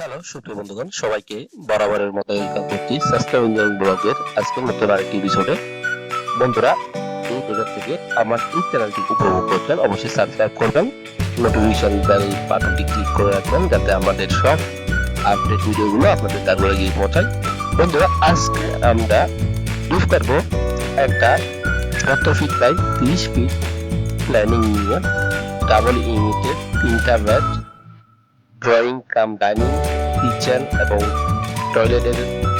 Hello সুপ্রিয় বন্ধুগণ, সবাইকে বরাবরের মতো ওয়েলকাম করছি সাস্টেইন ইঞ্জিনিয়ারিং ব্লগের আজকে নতুন আরেকটি এপিসোডে। বন্ধুরা, এই জায়গা থেকে আমার এই চ্যানেলটি উপভোগ করবেন, অবশ্যই সাবস্ক্রাইব করবেন, নোটিফিকেশন বেল বাটনটি ক্লিক করে রাখবেন যাতে আমাদের সব আপডেট ভিডিওগুলো আপনাদের কাছে গিয়ে পৌঁছায়। বন্ধুরা, আজকে আমরা ডিস করব একটা ৭০ ফিট বাই ৩০ ফিট প্ল্যানিং নিয়ে ডাবল ইউনিটের ৩টা bed, drawing cum dining, kitchen এবং টয়লেটের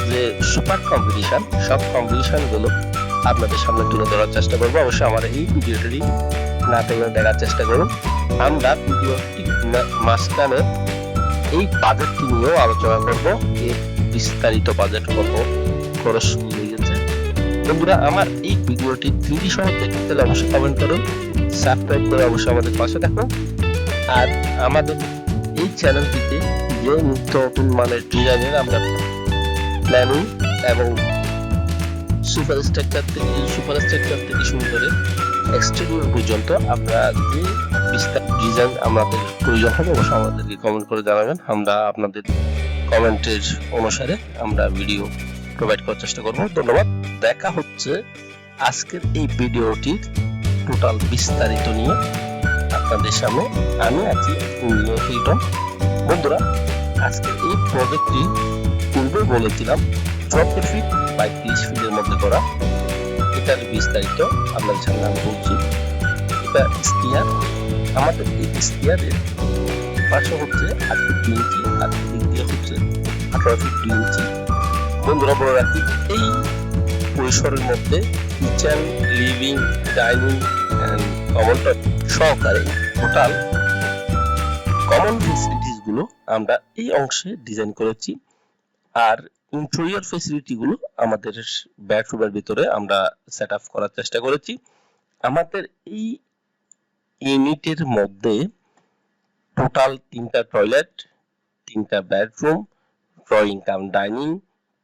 যে সুপার কম্পিটিশন, সব কম্পিটিশনগুলো আপনাদের সামনে তুলে ধরার চেষ্টা করবো। অবশ্যই আমার এই ভিডিওটি না টেনে দেখার চেষ্টা করুন। আমরা ভিডিওটি মাঝখানে এই বাজেটটি নিয়েও আলোচনা করব, এর বিস্তারিত বাজেট কত খরচ লেগেছে। বন্ধুরা, আমার এই ভিডিওটি 3D সহ দেখতে চাইলে অবশ্যই কমেন্ট করুন, সাবস্ক্রাইব করে অবশ্যই আমাদের পাশে থাকুন। আর আমাদের এই চ্যানেলটিতে যে নিত্য নতুন মানের ডিজাইনের আমরা প্ল্যানিং এবং সুপার স্ট্রাকচার থেকে শুরু করে এক্সটেরিয়র পর্যন্ত আমরা যে বিস্তারিত ডিজাইন আমাদের প্রয়োজন হবে অবশ্যই আমাদেরকে কমেন্ট করে জানাবেন। আমরা আপনাদের কমেন্টের অনুসারে আমরা ভিডিও প্রোভাইড করার চেষ্টা করব। ধন্যবাদ। দেখা হচ্ছে আজকের এই ভিডিওটির টোটাল বিস্তারিত নিয়ে আপনাদের সামনে। আমি আছি ইঞ্জিনিয়ার হিলটন। বন্ধুরা, আজকে এই প্রজেক্টটি পূর্বে বলেছিলাম ৭০ ফিট বাই ৩০ ফিটের মধ্যে করা। এটার বিস্তারিত আপনাদের সামনে আমি বলছি। এটা স্টিয়ার, আমাদের এই স্টিয়ারের পাশে হচ্ছে ৮ ফিট ২ ইঞ্চি আর দিক দিয়ে হচ্ছে ১৮ ফিট ২ ইঞ্চি। বন্ধুরা, বলে রাখি, এই পরিসরের মধ্যে kitchen, living, dining and common toilet সহকারে টোটাল কমন ফেসিলিটিস গুলো আমরা এই অংশে ডিজাইন করেছি। আর ইন্টেরিয়র ফেসিলিটি গুলো আমাদের বেডরুমের ভিতরে আমরা সেট আপ করার চেষ্টা করেছি। আমাদের এই ইউনিটের মধ্যে টোটাল ৩টা টয়লেট, ৩টা bedroom, drawing cum dining,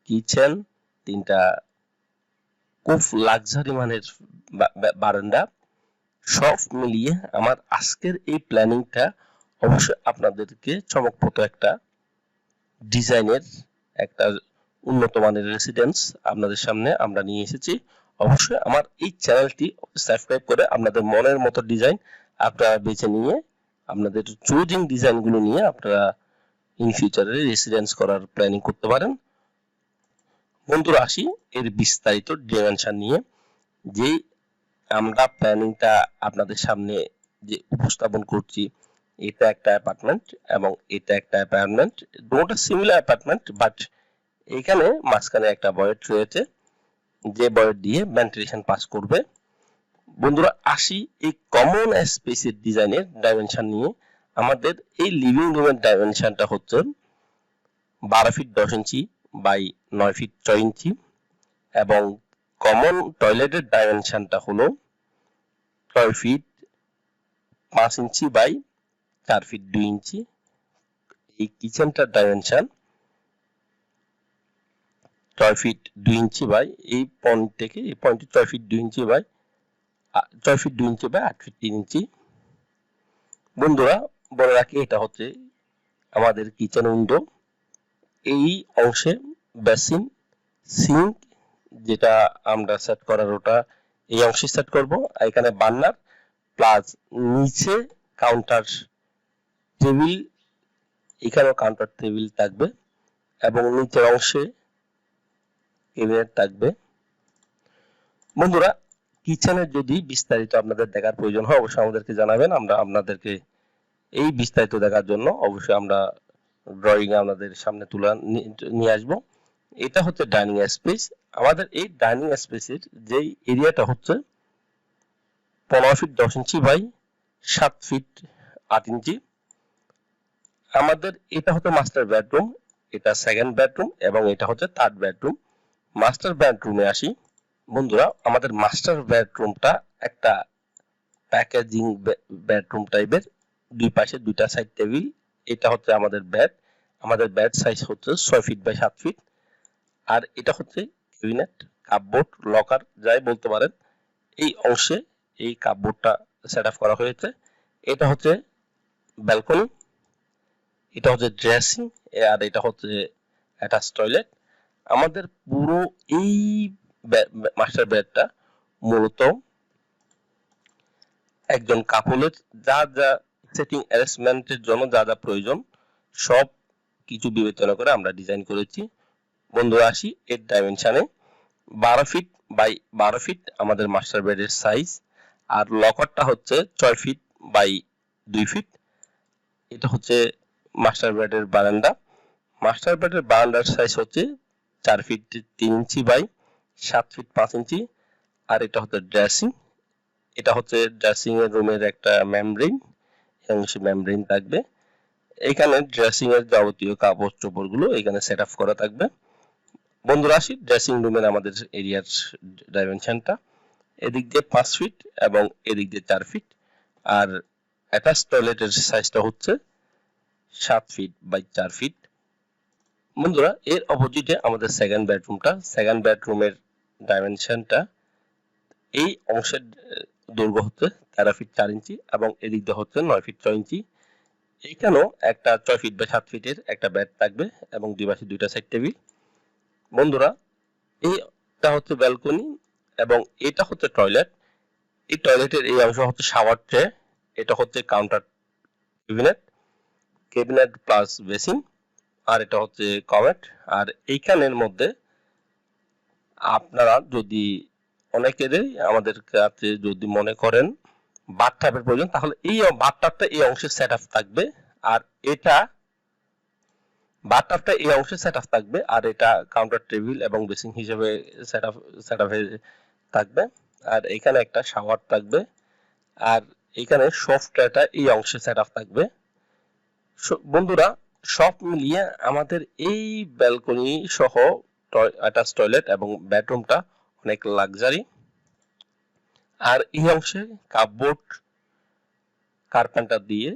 kitchen, ৩টা খুব লাক্সারি মানের বারান্দা, সব মিলিয়ে আমার আজকের এই প্ল্যানিংটা অবশ্যই আপনাদেরকে চমকপ্রদ একটা ডিজাইনের একটা উন্নত মানের রেসিডেন্স আপনাদের সামনে আমরা নিয়ে এসেছি। অবশ্যই আমার এই চ্যানেলটি সাবস্ক্রাইব করে আপনাদের মনের মতো ডিজাইন আপনারা বেছে নিয়ে আপনাদের চুজিং ডিজাইনগুলো নিয়ে আপনারা ইন ফিউচারে রেসিডেন্স করার প্ল্যানিং করতে পারেন। বন্ধুরা, আসি এর বিস্তারিত ডিমেনশন নিয়ে। যে আমরা প্ল্যানিংটা আপনাদের সামনে যে উপস্থাপন করছি, এটা একটা অ্যাপার্টমেন্ট এবং এটা একটা অ্যাপার্টমেন্ট, দুটোটা সিমিলার অ্যাপার্টমেন্ট, বাট এখানে মাঝখানে একটা ভয়েড রয়েছে যে ভয়েড দিয়ে ভেন্টিলেশন পাস করবে। বন্ধুরা, আসি এই কমন স্পেসের ডিজাইনের ডাইমেনশন নিয়ে। আমাদের এই লিভিং রুমের ডাইমেনশনটা হচ্ছে ১২ feet ১০ inch by ৯ feet ৬ inch এবং কমন টয়লেটের ডাইমেনশনটা হলো ৬ feet ৫ inch by ৪ feet ২ inch. এই কিচেনটার ডাইমেনশন ৬ ফিট ২ ইঞ্চি বাই এই পয়েন্ট থেকে এই পয়েন্টে ৬ feet ২ inch by ৬ feet ২ inch by ৮ feet ৩ inch. বন্ধুরা, বলে রাখি, এটা হচ্ছে আমাদের কিচেন উইন্ডো। এই অংশে বেসিন, সিঙ্ক যেটা আমরা সেট করার ওটা এই অংশে সেট করব। এখানে বার্নার প্লাস নিচে কাউন্টার টেবিল, এখানেও কাউন্টার টেবিল থাকবে এবং নিচের অংশে ক্যাবিনেট থাকবে। বন্ধুরা, কিচেনের যদি বিস্তারিত আপনাদের দেখার প্রয়োজন হয় অবশ্যই আমাদেরকে জানাবেন। আমরা আপনাদেরকে এই বিস্তারিত দেখার জন্য অবশ্যই আমরা ড্রয়িং আপনাদের সামনে তুলে নিয়ে আসবো। এটা হচ্ছে ডাইনিং স্পেস। আমাদের এই ডাইনিং স্পেসের যে এরিয়াটা হচ্ছে ১৫ ফিট ১০ ইঞ্চি বাই ৭ ফিট ৮ ইঞ্চি। আমাদের এটা হচ্ছে মাস্টার বেডরুম, এটা সেকেন্ড বেডরুম এবং এটা হচ্ছে থার্ড বেডরুম। মাস্টার বেডরুমে আসি। বন্ধুরা, আমাদের মাস্টার বেডরুমটা একটা প্যাকেজিং বেডরুম টাইপের, দুই পাশে দুইটা সাইড টেবিল। এটা হচ্ছে আমাদের বেড। আমাদের বেড সাইজ হচ্ছে ৬ ফিট বাই ৭ ফিট। আর এটা হচ্ছে ক্যাবিনেট, কাপবোর্ড, লকার যাই বলতে পারেন। এই অংশে এই কাপবোর্ডটা সেট আপ করা হয়েছে। এটা হচ্ছে ব্যালকনি, এটা হচ্ছে ড্রেসিং আর এটা হচ্ছে অ্যাটাচ টয়লেট। আমাদের পুরো এই মাস্টার বেডটা মূলত একজন কাপলের যা যা সেটিং অ্যারেঞ্জমেন্টের জন্য যা যা প্রয়োজন সব কিছু বিবেচনা করে আমরা ডিজাইন করেছি। বন্ধুরা আসি এর ডাইমেনশনে। 12 ফিট বাই 12 ফিট আমাদের মাস্টার বেডের সাইজ, আর লকারটা হচ্ছে 6 ফিট বাই 2 ফিট। এটা হচ্ছে মাস্টার বেডের বারান্দা। মাস্টার বেডের বারান্দার সাইজ হচ্ছে 4 ফিট 3 ইঞ্চি বাই 7 ফিট 5 ইঞ্চি। আর এটা হচ্ছে ড্রেসিং। এটা হচ্ছে ড্রেসিং এর রুমের একটা মেমব্রেন, অংশে মেমব্রেন থাকবে। এখানে ড্রেসিং এর যাবতীয় কাপড় চোপড় গুলো এখানে সেট আপ করা থাকবে। বন্ধুরা আসি ড্রেসিং রুমের আমাদের এরিয়ার ডাইমেনশনটা। এদিক দিয়ে 5 ফিট এবং এদিক দিয়ে 4 ফিট। আর অ্যাটাচ টয়লেটের সাইজটা হচ্ছে 7 ফিট বাই 4 ফিট। বন্ধুরা এর অপোজিটে আমাদের সেকেন্ড বেডরুমটা। সেকেন্ড বেডরুমের ডাইমেনশনটা এই অংশের দৈর্ঘ্য হচ্ছে 13 ফিট 4 ইঞ্চি এবং এদিক দিয়ে হচ্ছে 9 ফিট 6 ইঞ্চি। এইখানেও একটা 6 ফিট বাই 7 ফিটের একটা বেড থাকবে এবং দুই পাশে দুইটা সাইড টেবিল। বন্ধুরা এইটা হচ্ছে ব্যালকনি এবং এটা হচ্ছে টয়লেট। এই টয়লেটের এই অংশ হচ্ছে শাওয়ার ট্রে, এটা হচ্ছে কাউন্টার ক্যাবিনেট প্লাস বেসিন, আর এটা হচ্ছে কমেট। আর এইখানের মধ্যে আপনারা যদি অনেকেরই আমাদের কাছে যদি মনে করেন বাথটাবের প্রয়োজন, তাহলে এই বাথটাবটা এই অংশে সেট আপ থাকবে। আর এটা বাথটাবটা এই অংশে সেট আপ থাকবে, আর এটা কাউন্টার টেবিল এবং বেসিন হিসেবে সেট আপ থাকবে। আর এখানে একটা শাওয়ার থাকবে, আর এখানে সফটওয়্যারটা এই অংশে সেট আপ থাকবে। বন্ধুরা সব মিলিয়ে আমাদের এই ব্যালকনি সহ অ্যাটাচ টয়লেট এবং বেডরুমটা অনেক লাক্সারি। আর এই অংশে কাপবোর্ড কার্পেন্টার দিয়ে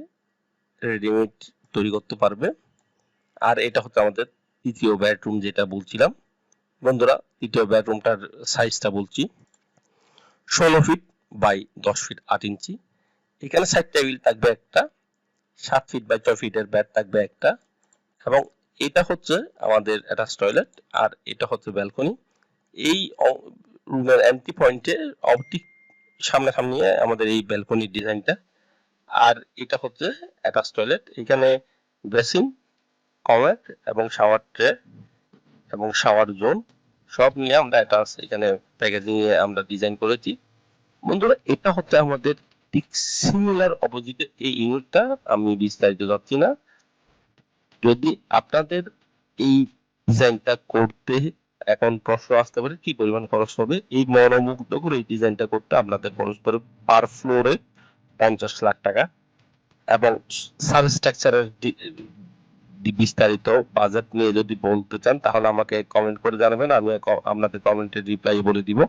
রেডিমেড তৈরি করতে পারবে। আর এটা হচ্ছে আমাদের তৃতীয় বেডরুম যেটা বলছিলাম। বন্ধুরা তৃতীয় বেডরুমটার সাইজটা বলছি 16 ফিট বাই 10 ফিট 8 ইঞ্চি। এখানে সাইড টেবিল থাকবে একটা, 7 ফিট বাই 6 ফিটের বেড থাকবে একটা, এবং এটা হচ্ছে আমাদের অ্যাটাচ টয়লেট আর এটা হচ্ছে ব্যালকনি। এই রুমের এন্ট্রি পয়েন্টে অপটিক সামনাসামনি আমাদের এই ব্যালকনির ডিজাইনটা। আর এটা হচ্ছে অ্যাটাচ টয়লেট। এখানে বেসিন, কমেট এবং শাওয়ার ট্রে এবং শাওয়ার জোন সব নিয়ে আমরা অ্যাটাচ এখানে প্যাকেজিং এ আমরা ডিজাইন করেছি। বন্ধুরা এটা হচ্ছে আমাদের ঠিক সিমিলার অপোজিটে এই ইউনিটটা, আমি বিস্তারিত যাচ্ছি না। যদি আপনাদের এই ডিজাইনটা করতে এখন প্রশ্ন আসতে পারে কি পরিমাণ খরচ হবে, এই মনোমুগ্ধকর এই ডিজাইনটা করতে আপনাদের খরচ পড়বে পার ফ্লোরে 50 লাখ টাকা। এবং সাবস্ট্রাকচারের বিস্তারিত বাজেট নিয়ে যদি বলতে চান তাহলে আমাকে কমেন্ট করে জানাবেন, আমি আপনাদের কমেন্টের রিপ্লাই বলে দিব।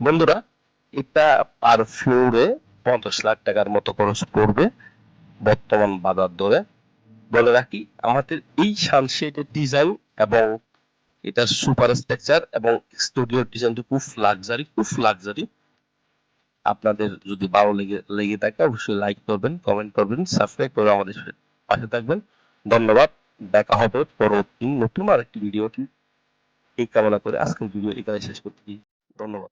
বন্ধুরা এটা পার ফ্লোরে 50 লাখ টাকার মতো খরচ পড়বে বর্তমান বাজার দরে। বলে রাখি আমাদের এই সানশেডের ডিজাইন এবং এটার সুপার স্ট্রাকচার এবং স্টুডিও ডিজাইনটা খুব লাক্সারি। আপনাদের যদি ভালো লেগে থাকে অবশ্যই লাইক করবেন, কমেন্ট করবেন, সাবস্ক্রাইব করে আমাদের পাশে থাকবেন। ধন্যবাদ। দেখা হবে পরবর্তী নতুন আরেকটি ভিডিওটি এই কামনা করে আজকের ভিডিও এখানে শেষ করছি। ধন্যবাদ।